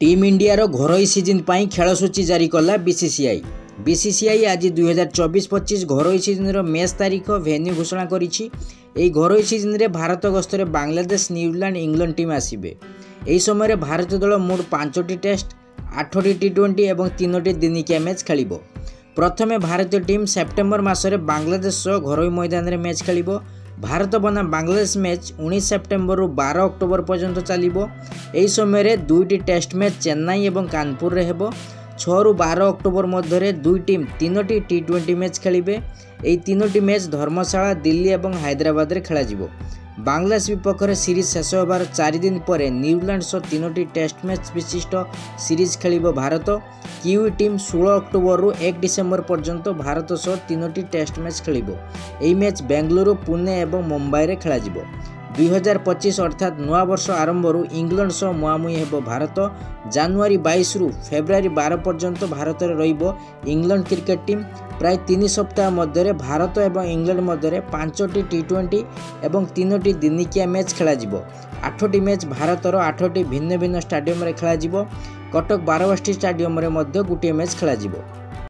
Team India रो घरोई season पाई खेल सूची जारी कला बीसीसीआई। बीसीसीआई आज 2024-25 घरोई सीजन रो मैच तारीख भेन्यू घोषणा करिछि। एई घरोई सीजन रे भारत गस्तरे बांग्लादेश, न्यूजीलैंड, इंग्लैंड टीम आसीबे। एई समय भारत दल मोट 5टी टेस्ट, 8टी टी20 और 3टी दिनिकिया मैच खेलिबो। प्रथमे भारतीय टीम सेप्टेम्बर मासरे बांग्लादेश घरोई मैदान रे मैच खेलिबो। भारत बनाम बांग्लादेश मैच 19 सेप्टेम्बर रु 12 अक्टोबर पर्यंत चलिबो। एही समय रे 2टी टेस्ट मैच चेन्नई और कानपुर रे हेबो। 6 रु 12 अक्टोबर मध्य दुई टीम 3टी टी20 मैच खेलिबे। एही 3टी मैच धर्मशाला, दिल्ली और हैदराबाद रे खेला जिवो। बांग्लादेश विपक्ष में सीरीज शेष होबार 4 दिन पर न्यूजीलैंड सह 3टी टेस्ट मैच विशिष्ट सीरीज खेलिबो भारत। किवी टीम 16 अक्टोबर रु 1 डिसेम्बर पर्यंत भारत सह 3टी टेस्ट मैच खेलिबो। एही मैच बेंगलुरु, पुणे और मुंबई रे खेला जिवो। 2025 अर्थात नवा वर्ष आरंभ रु इंग्लैंड सह मुहांमुही हेबो भारत। जनवरी 22 रु फेब्रुआरी 12 पर्यंत भारत रे रहिबो इंग्लैंड क्रिकेट टीम। प्राय 3 सप्ताह मध्य भारत और इंग्लैंड मध्य 5टी टी20 और 3टी दिनिकिया मैच खेला जिवो। 8टी मैच भारतर 8टी भिन्न भिन्न स्टाडियम रे खेला जिवो। कटक बारवाटी स्टाडियम रे मध्य गोटे मैच खेला जिवो।